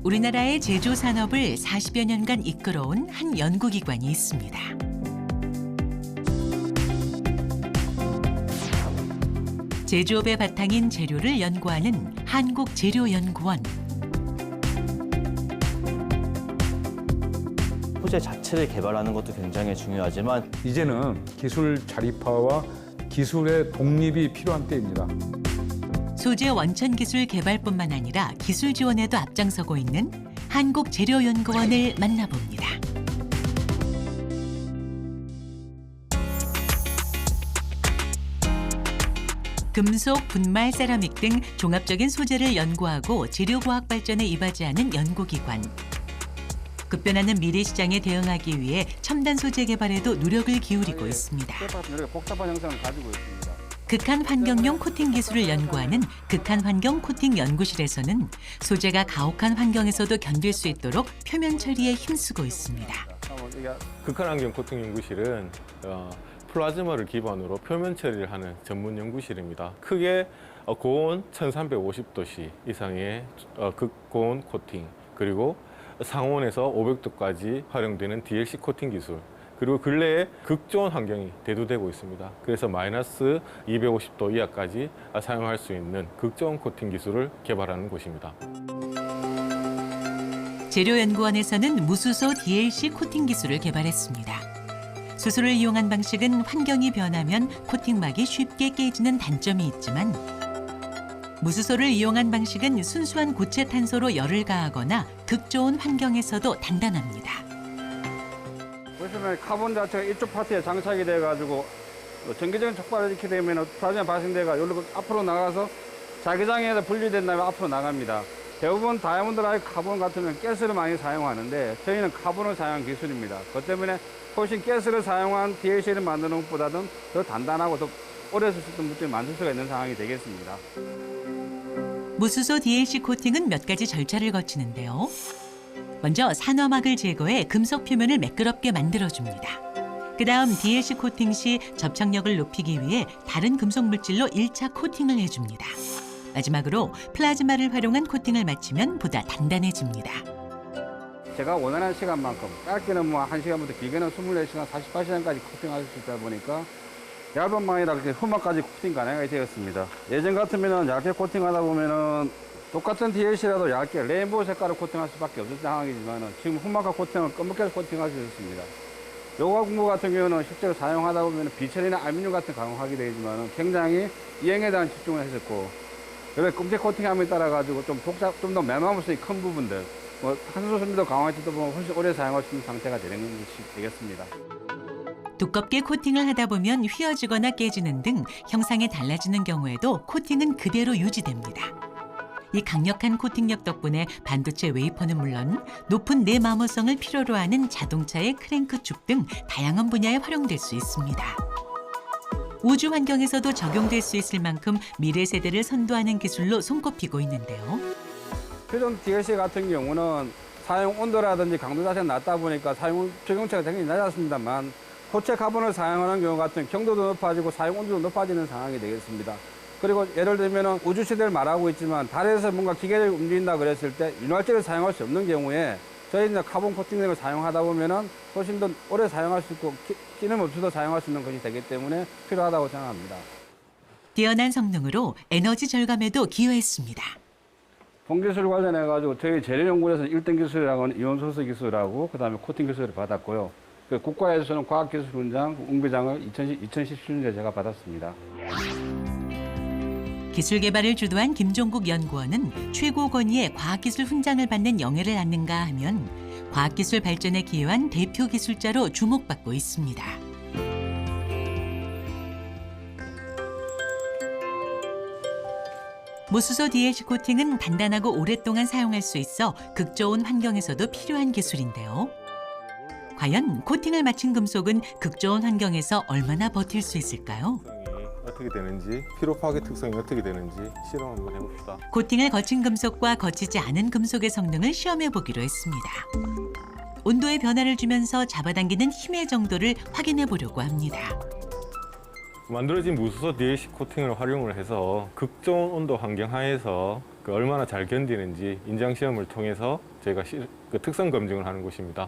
우리나라의 제조 산업을 40여 년간 이끌어온 한 연구기관이 있습니다. 제조업의 바탕인 재료를 연구하는 한국재료연구원. 소재 자체를 개발하는 것도 굉장히 중요하지만 이제는 기술 자립화와 기술의 독립이 필요한 때입니다. 소재 원천 기술 개발뿐만 아니라 기술 지원에도 앞장서고 있는 한국재료연구원을 만나봅니다. 금속, 분말, 세라믹 등 종합적인 소재를 연구하고 재료과학 발전에 이바지하는 연구기관. 급변하는 미래 시장에 대응하기 위해 첨단 소재 개발에도 노력을 기울이고 있습니다. 복잡한 형상을 가지고 있습니다. 극한 환경용 코팅 기술을 연구하는 극한 환경 코팅 연구실에서는 소재가 가혹한 환경에서도 견딜 수 있도록 표면 처리에 힘쓰고 있습니다. 극한 환경 코팅 연구실은 플라즈마를 기반으로 표면 처리를 하는 전문 연구실입니다. 크게 고온 1350도씨 이상의 극고온 코팅, 그리고 상온에서 500도까지 활용되는 DLC 코팅 기술, 그리고 근래에 극저온 환경이 대두되고 있습니다. 그래서 마이너스 250도 이하까지 사용할 수 있는 극저온 코팅 기술을 개발하는 곳입니다. 재료연구원에서는 무수소 DLC 코팅 기술을 개발했습니다. 수소를 이용한 방식은 환경이 변하면 코팅막이 쉽게 깨지는 단점이 있지만 무수소를 이용한 방식은 순수한 고체 탄소로 열을 가하거나 극좋은 환경에서도 단단합니다. 보시면 카본 자체가 이쪽 파트에 장착이 돼가지고 전기적인 촉발을 일으키게 되면 플라즈마 발생대가 여기로 앞으로 나가서 자기장에서 분리된 다음에 앞으로 나갑니다. 대부분 다이아몬드 라이트 카본 같으면 가스를 많이 사용하는데 저희는 카본을 사용한 기술입니다. 그 때문에 훨씬 가스를 사용한 DLC를 만드는 것보다는 더 단단하고 더 오래 쓸 수 있는 물질을 만들 수가 있는 상황이 되겠습니다. 무수소 DLC 코팅은 몇 가지 절차를 거치는데요. 먼저 산화막을 제거해 금속 표면을 매끄럽게 만들어줍니다. 그다음 DLC 코팅 시 접착력을 높이기 위해 다른 금속 물질로 1차 코팅을 해줍니다. 마지막으로 플라즈마를 활용한 코팅을 마치면 보다 단단해집니다. 제가 원하는 시간만큼 짧게는 뭐 1시간부터 길게는 24시간, 48시간까지 코팅할 수 있다 보니까 얇은 망이라 이렇게 후막까지 코팅 가능하게 되었습니다. 예전 같으면 얇게 코팅하다 보면은 똑같은 DLC라도 얇게 레인보우 색깔을 코팅할 수밖에 없을 상황이지만 지금 후막과 코팅을 검게 코팅할 수 있습니다. 요가 공구 같은 경우는 실제로 사용하다 보면 비철이나 알루미늄 같은 가공하게 되지만 굉장히 이행에 대한 집중을 했었고, 여기 검게 코팅함에 따라 가지고 좀 더 메마무성이 큰 부분들, 탄소 섬유도 강화해주다 보면 훨씬 오래 사용할 수 있는 상태가 되는 것이 되겠습니다. 두껍게 코팅을 하다 보면 휘어지거나 깨지는 등 형상이 달라지는 경우에도 코팅은 그대로 유지됩니다. 이 강력한 코팅력 덕분에 반도체 웨이퍼는 물론 높은 내마모성을 필요로 하는 자동차의 크랭크축 등 다양한 분야에 활용될 수 있습니다. 우주 환경에서도 적용될 수 있을 만큼 미래 세대를 선도하는 기술로 손꼽히고 있는데요. 표준 DLC 같은 경우는 사용 온도라든지 강도 자체가 낮다 보니까 사용 적용차가 굉장히 낮았습니다만 고체 카본을 사용하는 경우 같은 경도도 높아지고 사용 온도도 높아지는 상황이 되겠습니다. 그리고 예를 들면 우주 시대를 말하고 있지만 달에서 뭔가 기계를 움직인다 그랬을 때 윤활제를 사용할 수 없는 경우에 저희는 카본 코팅을 사용하다 보면은 훨씬 더 오래 사용할 수 있고 끼는 없이도 사용할 수 있는 것이 되기 때문에 필요하다고 생각합니다. 뛰어난 성능으로 에너지 절감에도 기여했습니다. 본기술 관련해가지고 저희 재료연구원에서 1등 기술이라고 이온소스 기술하고 그다음에 코팅 기술을 받았고요. 그 국가에서는 과학기술훈장, 웅비장을 2017년에 제가 받았습니다. 기술 개발을 주도한 김종국 연구원은 최고 권위의 과학기술 훈장을 받는 영예를 안는가 하면 과학기술 발전에 기여한 대표 기술자로 주목받고 있습니다. 무수소 DLC 코팅은 단단하고 오랫동안 사용할 수 있어 극저온 환경에서도 필요한 기술인데요. 과연 코팅을 마친 금속은 극저온 환경에서 얼마나 버틸 수 있을까요? 어떻게 되는지, 피로 파괴 특성이 어떻게 되는지 실험 한번 해봅시다. 코팅을 거친 금속과 거치지 않은 금속의 성능을 시험해 보기로 했습니다. 온도의 변화를 주면서 잡아당기는 힘의 정도를 확인해 보려고 합니다. 만들어진 무수소 DLC 코팅을 활용을 해서 극저온 온도 환경 하에서 그 얼마나 잘 견디는지 인장 시험을 통해서 저희가 그 특성 검증을 하는 곳입니다.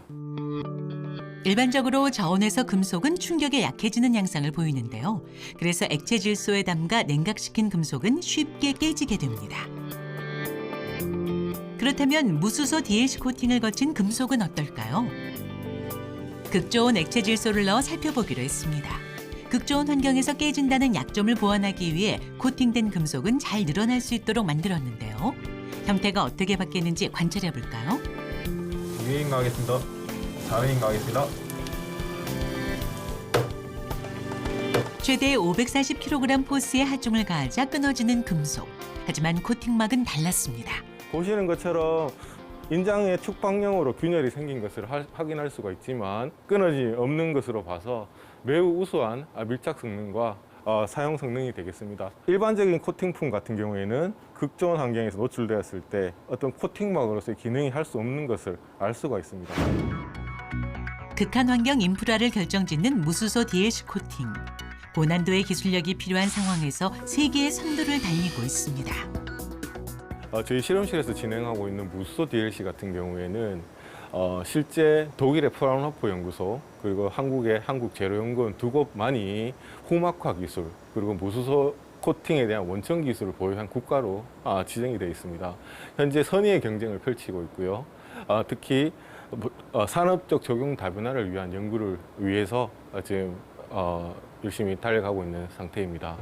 일반적으로 저온에서 금속은 충격에 약해지는 양상을 보이는데요. 그래서 액체 질소에 담가 냉각시킨 금속은 쉽게 깨지게 됩니다. 그렇다면 무수소 DLC 코팅을 거친 금속은 어떨까요? 극저온 액체 질소를 넣어 살펴보기로 했습니다. 극저온 환경에서 깨진다는 약점을 보완하기 위해 코팅된 금속은 잘 늘어날 수 있도록 만들었는데요. 형태가 어떻게 바뀌는지 관찰해 볼까요? 2인 가겠습니다. 4인 가겠습니다. 최대 540kg 포스의 하중을 가하자 끊어지는 금속. 하지만 코팅막은 달랐습니다. 보시는 것처럼 인장의 축방형으로 균열이 생긴 것을 확인할 수가 있지만 끊어짐이 없는 것으로 봐서 매우 우수한 밀착 성능과 사용 성능이 되겠습니다. 일반적인 코팅품 같은 경우에는 극저온 환경에서 노출되었을 때 어떤 코팅막으로서의 기능이 할 수 없는 것을 알 수가 있습니다. 극한 환경 인프라를 결정짓는 무수소 DLC 코팅. 고난도의 기술력이 필요한 상황에서 세계의 선두를 달리고 있습니다. 저희 실험실에서 진행하고 있는 무수소 DLC 같은 경우에는 실제 독일의 프라운호퍼 연구소 그리고 한국의 한국재료연구원 두 곳만이 후막화 기술 그리고 무수소 코팅에 대한 원천 기술을 보유한 국가로 지정이 되어 있습니다. 현재 선의의 경쟁을 펼치고 있고요. 특히 산업적 적용 다변화를 위한 연구를 위해서 지금 열심히 달려가고 있는 상태입니다.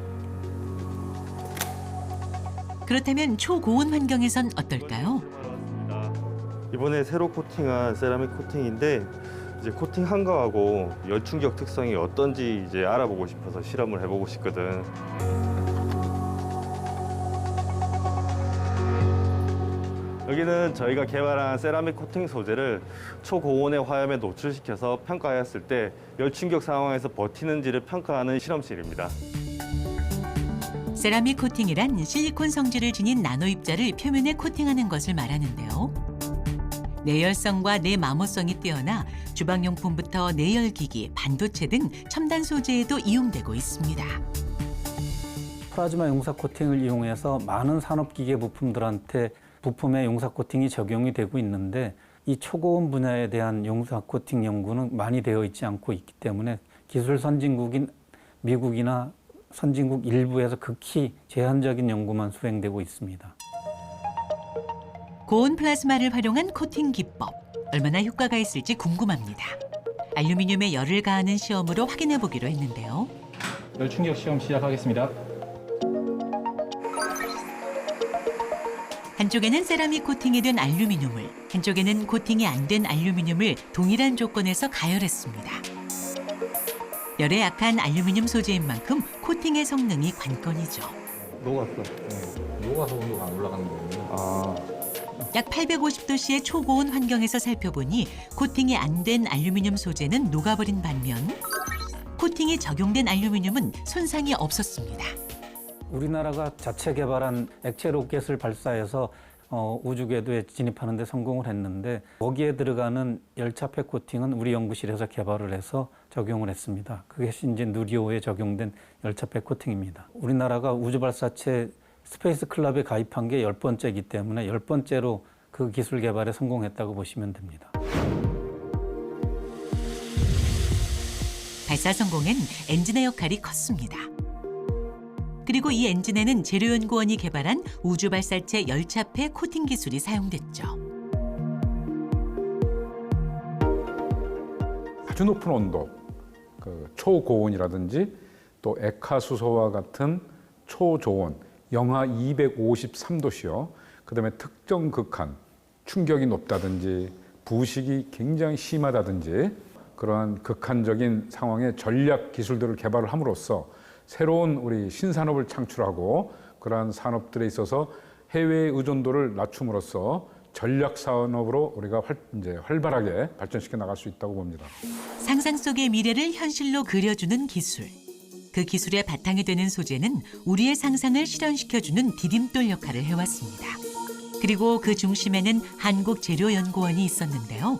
그렇다면 초고온 환경에선 어떨까요? 이번에 새로 코팅한 세라믹 코팅인데 이제 코팅한 거하고 열 충격 특성이 어떤지 이제 알아보고 싶어서 실험을 해보고 싶거든. 여기는 저희가 개발한 세라믹 코팅 소재를 초고온의 화염에 노출시켜서 평가하였을 때 열 충격 상황에서 버티는지를 평가하는 실험실입니다. 세라믹 코팅이란 실리콘 성질을 지닌 나노 입자를 표면에 코팅하는 것을 말하는데요. 내열성과 내마모성이 뛰어나 주방용품부터 내열기기, 반도체 등 첨단 소재에도 이용되고 있습니다. 플라즈마 용사 코팅을 이용해서 많은 산업기계 부품들한테 부품의 용사 코팅이 적용이 되고 있는데 이 초고온 분야에 대한 용사 코팅 연구는 많이 되어 있지 않고 있기 때문에 기술 선진국인 미국이나 선진국 일부에서 극히 제한적인 연구만 수행되고 있습니다. 고온 플라즈마를 활용한 코팅 기법. 얼마나 효과가 있을지 궁금합니다. 알루미늄에 열을 가하는 시험으로 확인해 보기로 했는데요. 열 충격 시험 시작하겠습니다. 한쪽에는 세라믹 코팅이 된 알루미늄을, 한쪽에는 코팅이 안 된 알루미늄을 동일한 조건에서 가열했습니다. 열에 약한 알루미늄 소재인 만큼 코팅의 성능이 관건이죠. 녹았어. 녹아서 온도가 안 올라가는 거예요. 약 850도씨의 초고온 환경에서 살펴보니 코팅이 안 된 알루미늄 소재는 녹아버린 반면 코팅이 적용된 알루미늄은 손상이 없었습니다. 우리나라가 자체 개발한 액체 로켓을 발사해서 우주 궤도에 진입하는 데 성공을 했는데 거기에 들어가는 열차폐 코팅은 우리 연구실에서 개발을 해서 적용을 했습니다. 그것이 이제 누리호에 적용된 열차폐 코팅입니다. 우리나라가 우주 발사체 스페이스 클럽에 가입한 게 10번째이기 때문에 10번째로 그 기술 개발에 성공했다고 보시면 됩니다. 발사 성공엔 엔진의 역할이 컸습니다. 그리고 이 엔진에는 재료연구원이 개발한 우주 발사체 열차폐 코팅 기술이 사용됐죠. 아주 높은 온도, 그 초고온이라든지 또 액화수소와 같은 초저온, 영하 253도씨요. 그다음에 특정 극한, 충격이 높다든지 부식이 굉장히 심하다든지 그러한 극한적인 상황의 전략 기술들을 개발을 함으로써 새로운 우리 신산업을 창출하고 그러한 산업들에 있어서 해외 의존도를 낮춤으로써 전략 산업으로 우리가 활발하게 발전시켜 나갈 수 있다고 봅니다. 상상 속의 미래를 현실로 그려주는 기술. 그 기술의 바탕이 되는 소재는 우리의 상상을 실현시켜주는 디딤돌 역할을 해왔습니다. 그리고 그 중심에는 한국재료연구원이 있었는데요.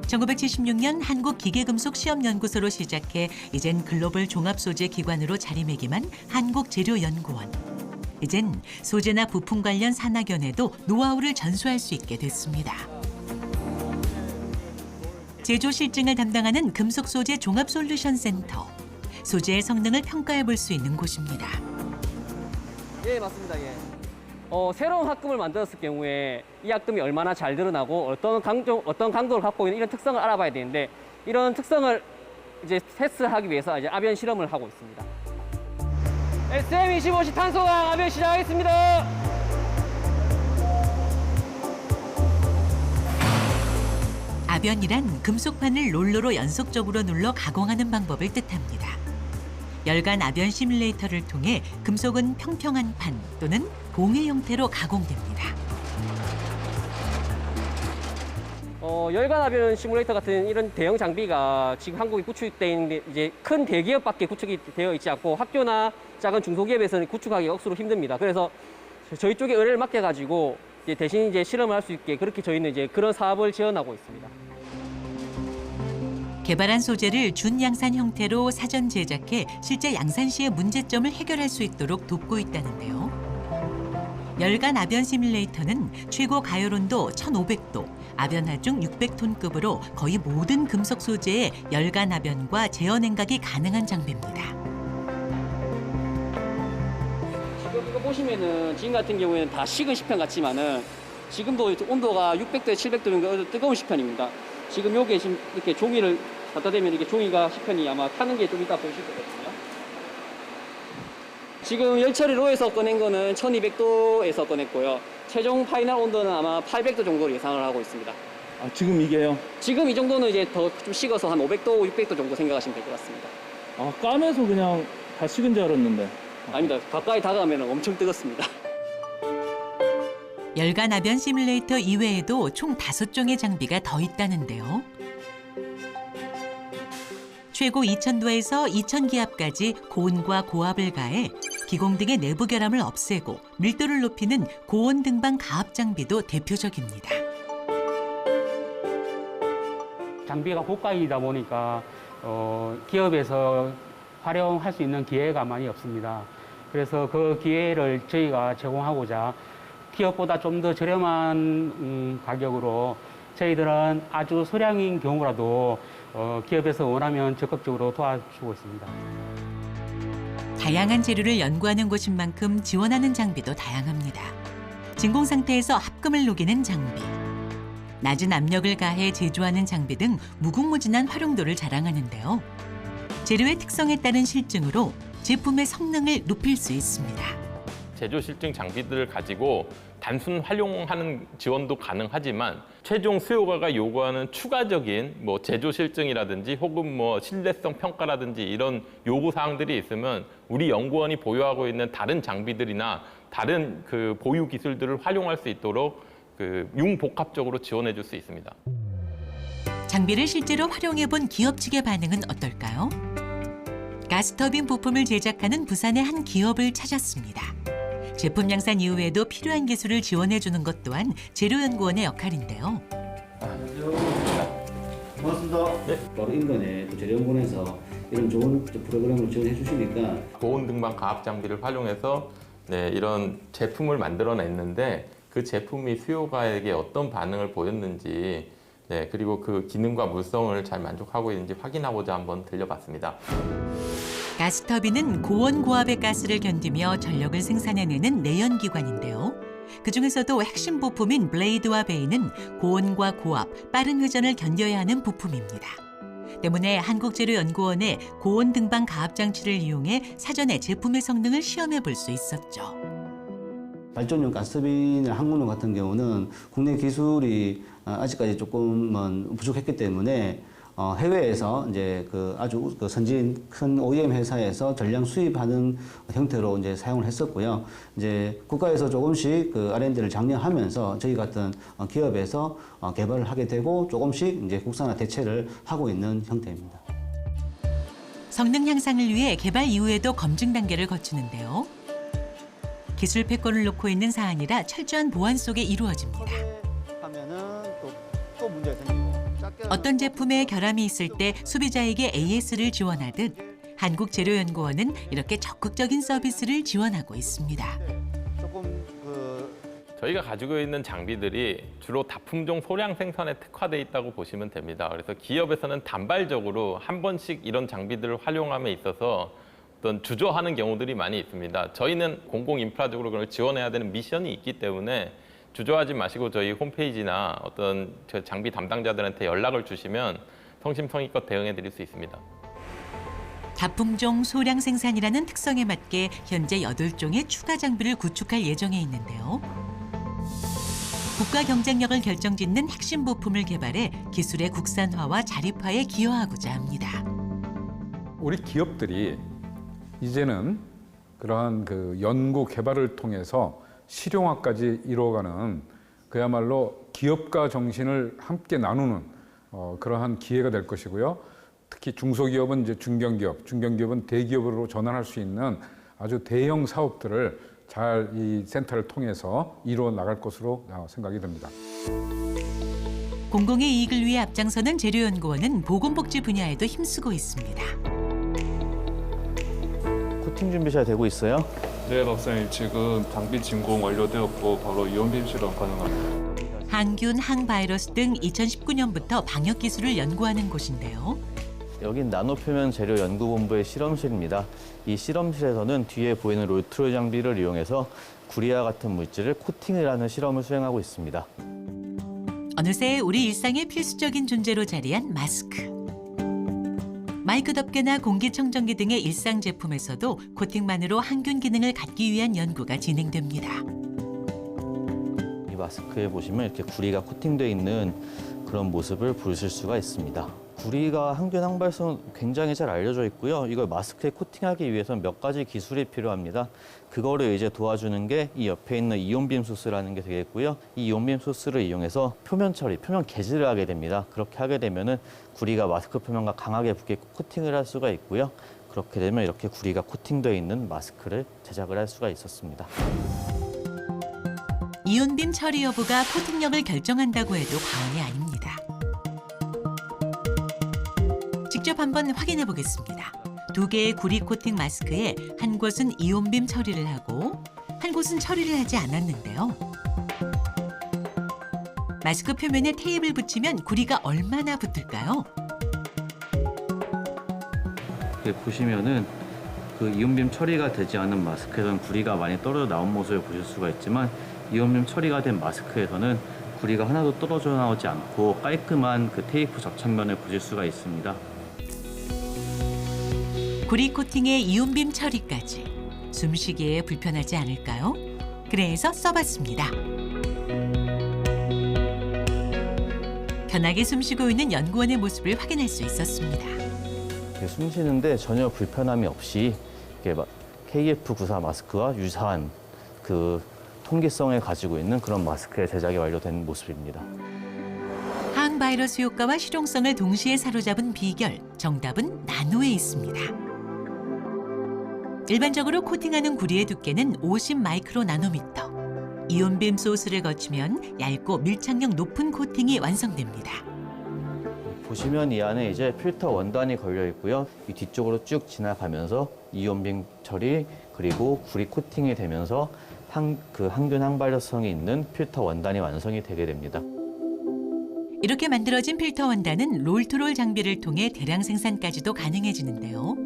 1976년 한국기계금속시험연구소로 시작해 이젠 글로벌 종합소재 기관으로 자리매김한 한국재료연구원. 이젠 소재나 부품 관련 산학연에도 노하우를 전수할 수 있게 됐습니다. 제조 실증을 담당하는 금속소재 종합솔루션센터. 소재의 성능을 평가해 볼 수 있는 곳입니다. 예, 맞습니다. 예. 새로운 합금을 만들었을 경우에 이 합금이 얼마나 잘 드러나고 어떤 강도를 갖고 있는 이런 특성을 알아봐야 되는데 이런 특성을 이제 테스트하기 위해서 이제 아변 실험을 하고 있습니다. SM25시 탄소강 아변 시작하겠습니다. 아변이란 금속판을 롤러로 연속적으로 눌러 가공하는 방법을 뜻합니다. 열간 아변 시뮬레이터를 통해 금속은 평평한 판 또는 봉의 형태로 가공됩니다. 열간 아변 시뮬레이터 같은 이런 대형 장비가 지금 한국에 구축되어 있는데 이제 큰 대기업밖에 구축이 되어 있지 않고 학교나 작은 중소기업에서는 구축하기 억수로 힘듭니다. 그래서 저희 쪽에 의뢰를 맡겨가지고 대신 이제 실험을 할 수 있게 그렇게 저희는 이제 그런 사업을 지원하고 있습니다. 개발한 소재를 준양산 형태로 사전 제작해 실제 양산 시의 문제점을 해결할 수 있도록 돕고 있다는데요. 열간 아변 시뮬레이터는 최고 가열 온도 1,500도, 아변 하중 600톤급으로 거의 모든 금속 소재에 열간 아변과 제어 냉각이 가능한 장비입니다. 지금 이거 보시면은 지금 같은 경우에는 다 식은 시편 같지만은 지금도 온도가 600도에 700도 정도 뜨거운 시편입니다. 지금 여기에 지금 이렇게 종이를 갖다 대면 이게 종이가 시편이 아마 타는 게 좀 이따 보실 거거든요. 지금 열처리로에서 꺼낸 거는 1200도에서 꺼냈고요. 최종 파이널 온도는 아마 800도 정도로 예상을 하고 있습니다. 아, 지금 이게요? 지금 이 정도는 이제 더 좀 식어서 한 500도, 600도 정도 생각하시면 될 것 같습니다. 아, 까매서 그냥 다 식은 줄 알았는데. 아닙니다. 가까이 다가가면 엄청 뜨겁습니다. 열간 아변 시뮬레이터 이외에도 총 5종의 장비가 더 있다는데요. 최고 2000도에서 2000기압까지 고온과 고압을 가해 기공 등의 내부 결함을 없애고 밀도를 높이는 고온 등방 가압 장비도 대표적입니다. 장비가 고가이다 보니까 기업에서 활용할 수 있는 기회가 많이 없습니다. 그래서 그 기회를 저희가 제공하고자 기업보다 좀 더 저렴한 가격으로 저희들은 아주 소량인 경우라도 기업에서 원하면 적극적으로 도와주고 있습니다. 다양한 재료를 연구하는 곳인 만큼 지원하는 장비도 다양합니다. 진공 상태에서 합금을 녹이는 장비, 낮은 압력을 가해 제조하는 장비 등 무궁무진한 활용도를 자랑하는데요. 재료의 특성에 따른 실증으로 제품의 성능을 높일 수 있습니다. 제조 실증 장비들을 가지고 단순 활용하는 지원도 가능하지만 최종 수요가가 요구하는 추가적인 제조 실증이라든지 혹은 신뢰성 평가라든지 이런 요구 사항들이 있으면 우리 연구원이 보유하고 있는 다른 장비들이나 다른 그 보유 기술들을 활용할 수 있도록 융복합적으로 지원해 줄 수 있습니다. 장비를 실제로 활용해 본 기업 측의 반응은 어떨까요? 가스터빈 부품을 제작하는 부산의 한 기업을 찾았습니다. 제품 양산 이후에도 필요한 기술을 지원해주는 것 또한 재료연구원의 역할인데요. 고맙습니다. 네. 바로 인근에 재료연구원에서 이런 좋은 프로그램을 지원해 주시니까 고온 등반 가압 장비를 활용해서 이런 제품을 만들어냈는데 그 제품이 수요가에게 어떤 반응을 보였는지 그리고 그 기능과 물성을 잘 만족하고 있는지 확인하고자 한번 들려봤습니다. 가스터빈은 고온 고압의 가스를 견디며 전력을 생산해내는 내연기관인데요. 그중에서도 핵심 부품인 블레이드와 베이는 고온과 고압, 빠른 회전을 견뎌야 하는 부품입니다. 때문에 한국재료연구원의 고온 등방 가압 장치를 이용해 사전에 제품의 성능을 시험해 볼 수 있었죠. 발전용 가스터빈 항공유 같은 경우는 국내 기술이 아직까지 조금은 부족했기 때문에 해외에서 이제 아주 선진 큰 OEM 회사에서 전량 수입하는 형태로 이제 사용을 했었고요. 이제 국가에서 조금씩 R&D를 장려하면서 저희 같은 기업에서 개발을 하게 되고 조금씩 이제 국산화 대체를 하고 있는 형태입니다. 성능 향상을 위해 개발 이후에도 검증 단계를 거치는데요. 기술 패권을 놓고 있는 사안이라 철저한 보안 속에 이루어집니다. 하면은 또 문제가 생기고 작게 어떤 제품에 결함이 있을 때 소비자에게 AS를 지원하듯 한국재료연구원은 이렇게 적극적인 서비스를 지원하고 있습니다. 저희가 가지고 있는 장비들이 주로 다품종 소량 생산에 특화되어 있다고 보시면 됩니다. 그래서 기업에서는 단발적으로 한 번씩 이런 장비들을 활용함에 있어서 어떤 주저하는 경우들이 많이 있습니다. 저희는 공공 인프라적으로 그걸 지원해야 되는 미션이 있기 때문에 주저하지 마시고 저희 홈페이지나 어떤 장비 담당자들한테 연락을 주시면 성심성의껏 대응해 드릴 수 있습니다. 다품종 소량 생산이라는 특성에 맞게 현재 8종의 추가 장비를 구축할 예정에 있는데요. 국가 경쟁력을 결정짓는 핵심 부품을 개발해 기술의 국산화와 자립화에 기여하고자 합니다. 우리 기업들이 이제는 그러한 그 연구 개발을 통해서 실용화까지 이루어가는 그야말로 기업가 정신을 함께 나누는 그러한 기회가 될 것이고요. 특히 중소기업은 이제 중견기업, 중견기업은 대기업으로 전환할 수 있는 아주 대형 사업들을 잘 이 센터를 통해서 이루어 나갈 것으로 생각이 됩니다. 공공의 이익을 위해 앞장서는 재료연구원은 보건복지 분야에도 힘쓰고 있습니다. 코팅 준비 잘 되고 있어요? 네, 박사님. 지금 장비 진공 완료되었고 바로 이온빔 실험 가능합니다. 항균, 항바이러스 등 2019년부터 방역 기술을 연구하는 곳인데요. 여긴 나노표면 재료 연구본부의 실험실입니다. 이 실험실에서는 뒤에 보이는 롤트롤 장비를 이용해서 구리와 같은 물질을 코팅을 하는 실험을 수행하고 있습니다. 어느새 우리 일상의 필수적인 존재로 자리한 마스크. 마이크 덮개나 공기청정기 등의 일상 제품에서도 코팅만으로 항균 기능을 갖기 위한 연구가 진행됩니다. 이 마스크에 보시면 이렇게 구리가 코팅되어 있는 그런 모습을 보실 수가 있습니다. 구리가 항균 항발성은 굉장히 잘 알려져 있고요. 이걸 마스크에 코팅하기 위해서는 몇 가지 기술이 필요합니다. 그거를 이제 도와주는 게 이 옆에 있는 이온빔 소스라는 게 되겠고요. 이 이온빔 소스를 이용해서 표면 처리, 표면 개질을 하게 됩니다. 그렇게 하게 되면은 구리가 마스크 표면과 강하게 붙게 코팅을 할 수가 있고요. 그렇게 되면 이렇게 구리가 코팅되어 있는 마스크를 제작을 할 수가 있었습니다. 이온빔 처리 여부가 코팅력을 결정한다고 해도 과언이 아닙니다. 직접 한번 확인해 보겠습니다. 2개의 구리 코팅 마스크에 한 곳은 이온빔 처리를 하고 한 곳은 처리를 하지 않았는데요. 마스크 표면에 테이프를 붙이면 구리가 얼마나 붙을까요? 보시면은 그 이온빔 처리가 되지 않은 마스크에서는 구리가 많이 떨어져 나온 모습을 보실 수가 있지만 이온빔 처리가 된 마스크에서는 구리가 하나도 떨어져 나오지 않고 깔끔한 그 테이프 접착면을 보실 수가 있습니다. 구리 코팅에 이온빔 처리까지 숨쉬기에 불편하지 않을까요? 그래서 써봤습니다. 편하게 숨쉬고 있는 연구원의 모습을 확인할 수 있었습니다. 숨 쉬는데 전혀 불편함이 없이 KF94 마스크와 유사한 그 통기성을 가지고 있는 그런 마스크의 제작이 완료된 모습입니다. 항바이러스 효과와 실용성을 동시에 사로잡은 비결, 정답은 나노에 있습니다. 일반적으로 코팅하는 구리의 두께는 50 마이크로 나노미터. 이온빔 소스를 거치면 얇고 밀착력 높은 코팅이 완성됩니다. 보시면 이 안에 이제 필터 원단이 걸려 있고요. 이 뒤쪽으로 쭉 지나가면서 이온빔 처리 그리고 구리 코팅이 되면서 항균 항발효성이 있는 필터 원단이 완성이 되게 됩니다. 이렇게 만들어진 필터 원단은 롤투롤 장비를 통해 대량 생산까지도 가능해지는데요.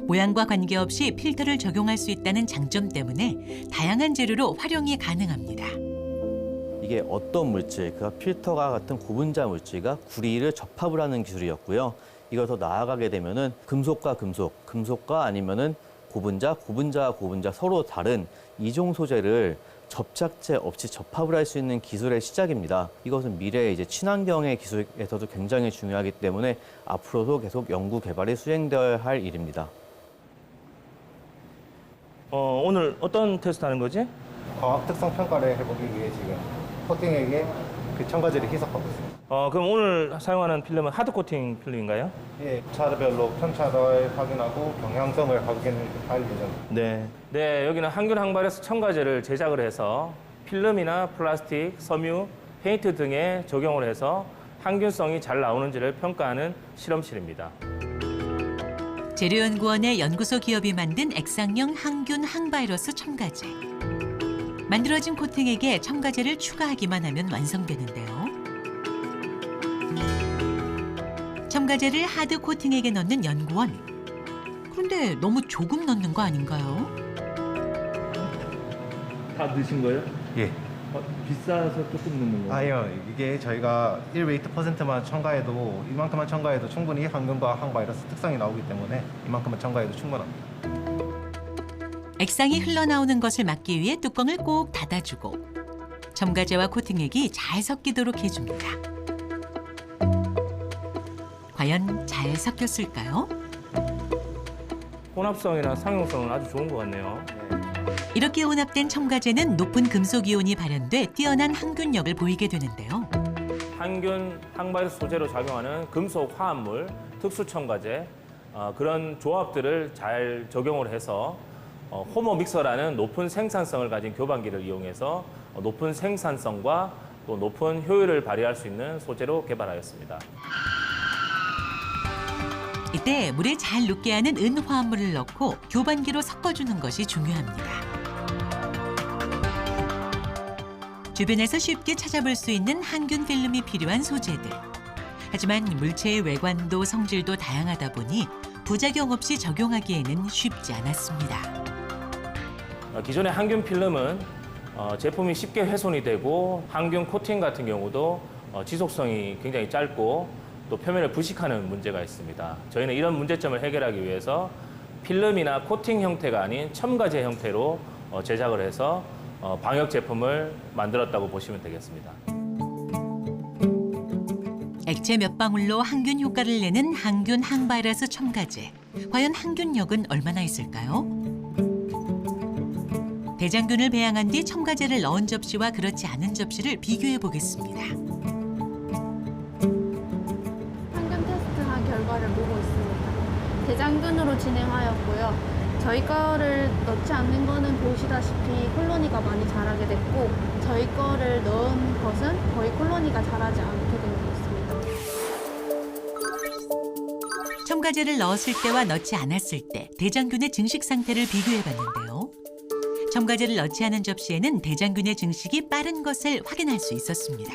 모양과 관계없이 필터를 적용할 수 있다는 장점 때문에 다양한 재료로 활용이 가능합니다. 이게 어떤 물질, 그 필터가 같은 고분자 물질과 구리를 접합을 하는 기술이었고요. 이걸 더 나아가게 되면은 금속과 금속, 금속과 아니면은 고분자, 고분자와 고분자 서로 다른 이종 소재를 접착제 없이 접합을 할 수 있는 기술의 시작입니다. 이것은 미래의 이제 친환경의 기술에서도 굉장히 중요하기 때문에 앞으로도 계속 연구 개발이 수행되어야 할 일입니다. 오늘 어떤 테스트 하는 거지? 과학 특성 평가를 해보기 위해 지금 코팅액에 그 첨가제를 희석하고 있습니다. 그럼 오늘 사용하는 필름은 하드 코팅 필름인가요? 예, 차별로 편차를 확인하고 경향성을 확인할 예정입니다. 네, 여기는 항균 항발효성 첨가제를 제작을 해서 필름이나 플라스틱, 섬유, 페인트 등에 적용을 해서 항균성이 잘 나오는지를 평가하는 실험실입니다. 재료연구원의 연구소 기업이 만든 액상형 항균 항바이러스 첨가제. 만들어진 코팅액에 첨가제를 추가하기만 하면 완성되는데요. 첨가제를 하드 코팅액에 넣는 연구원. 그런데 너무 조금 넣는 거 아닌가요? 다 넣으신 거예요? 예. 비싸서 조금 넣는 거예요? 아니요. 이게 저희가 1웨이트%만 첨가해도 이만큼만 첨가해도 충분히 항균과 항바이러스 특성이 나오기 때문에 이만큼만 첨가해도 충분합니다. 액상이 흘러나오는 것을 막기 위해 뚜껑을 꼭 닫아주고 첨가제와 코팅액이 잘 섞이도록 해줍니다. 과연 잘 섞였을까요? 혼합성이나 상용성은 아주 좋은 것 같네요. 이렇게 혼합된 첨가제는 높은 금속 이온이 발현돼 뛰어난 항균력을 보이게 되는데요. 항균, 항바이러스 소재로 작용하는 금속 화합물, 특수 첨가제 그런 조합들을 잘 적용을 해서 호모 믹서라는 높은 생산성을 가진 교반기를 이용해서 높은 생산성과 또 높은 효율을 발휘할 수 있는 소재로 개발하였습니다. 이때 물에 잘 녹게 하는 은화합물을 넣고 교반기로 섞어주는 것이 중요합니다. 주변에서 쉽게 찾아볼 수 있는 항균 필름이 필요한 소재들. 하지만 물체의 외관도 성질도 다양하다 보니 부작용 없이 적용하기에는 쉽지 않았습니다. 기존의 항균 필름은 제품이 쉽게 훼손이 되고 항균 코팅 같은 경우도 지속성이 굉장히 짧고 또 표면을 부식하는 문제가 있습니다. 저희는 이런 문제점을 해결하기 위해서 필름이나 코팅 형태가 아닌 첨가제 형태로 제작을 해서 방역 제품을 만들었다고 보시면 되겠습니다. 액체 몇 방울로 항균 효과를 내는 항균 항바이러스 첨가제. 과연 항균력은 얼마나 있을까요? 대장균을 배양한 뒤 첨가제를 넣은 접시와 그렇지 않은 접시를 비교해 보겠습니다. 항균 테스트한 결과를 보고 있습니다. 대장균으로 진행하였고요. 저희 거를 넣지 않는 거는 보시다시피 콜로니가 많이 자라게 됐고 저희 거를 넣은 것은 거의 콜로니가 자라지 않게 되고 있습니다. 첨가제를 넣었을 때와 넣지 않았을 때 대장균의 증식 상태를 비교해 봤는데요. 첨가제를 넣지 않은 접시에는 대장균의 증식이 빠른 것을 확인할 수 있었습니다.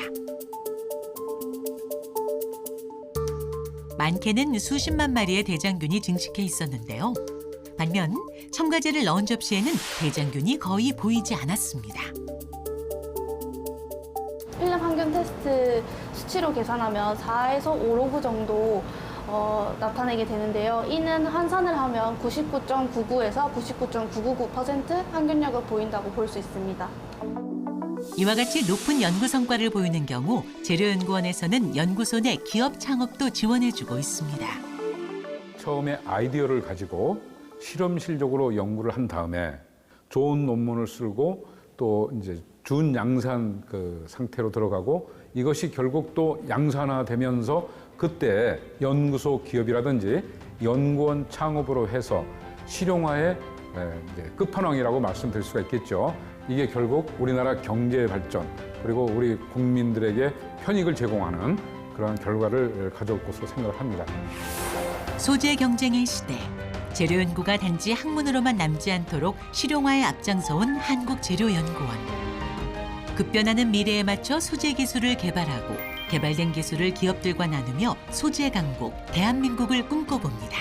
많게는 수십만 마리의 대장균이 증식해 있었는데요. 반면 첨가제를 넣은 접시에는 대장균이 거의 보이지 않았습니다. 필름 항균 테스트 수치로 계산하면 4에서 5로그 정도 나타내게 되는데요. 이는 환산을 하면 99.99에서 99.999% 항균력을 보인다고 볼 수 있습니다. 이와 같이 높은 연구 성과를 보이는 경우 재료연구원에서는 연구소 내 기업 창업도 지원해주고 있습니다. 처음에 아이디어를 가지고 실험실적으로 연구를 한 다음에 좋은 논문을 쓰고 또 이제 준양산 그 상태로 들어가고 이것이 결국 또 양산화되면서 그때 연구소 기업이라든지 연구원 창업으로 해서 실용화의 이제 끝판왕이라고 말씀드릴 수가 있겠죠. 이게 결국 우리나라 경제 발전 그리고 우리 국민들에게 편익을 제공하는 그런 결과를 가져올 것으로 생각을 합니다. 소재 경쟁의 시대. 재료 연구가 단지 학문으로만 남지 않도록 실용화에 앞장서온 한국재료연구원. 급변하는 미래에 맞춰 소재 기술을 개발하고 개발된 기술을 기업들과 나누며 소재 강국, 대한민국을 꿈꿔봅니다.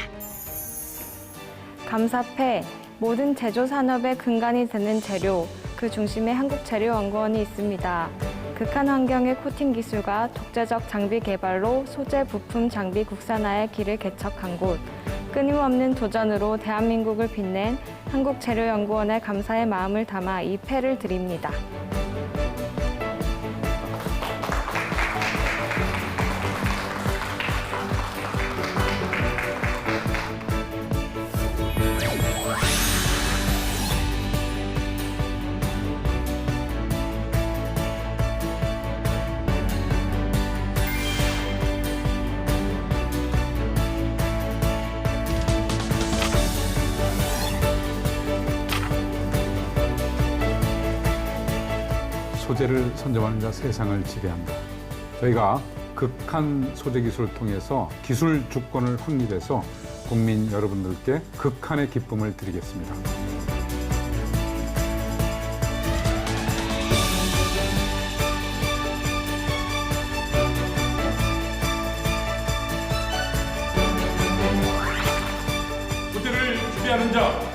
감사패, 모든 제조 산업의 근간이 되는 재료, 그 중심에 한국재료연구원이 있습니다. 극한 환경의 코팅 기술과 독자적 장비 개발로 소재 부품 장비 국산화의 길을 개척한 곳, 끊임없는 도전으로 대한민국을 빛낸 한국재료연구원에 감사의 마음을 담아 이 패를 드립니다. 소재를 선점하는 자 세상을 지배한다. 저희가 극한 소재 기술을 통해서 기술 주권을 확립해서 국민 여러분들께 극한의 기쁨을 드리겠습니다. 무대를 준비하는 자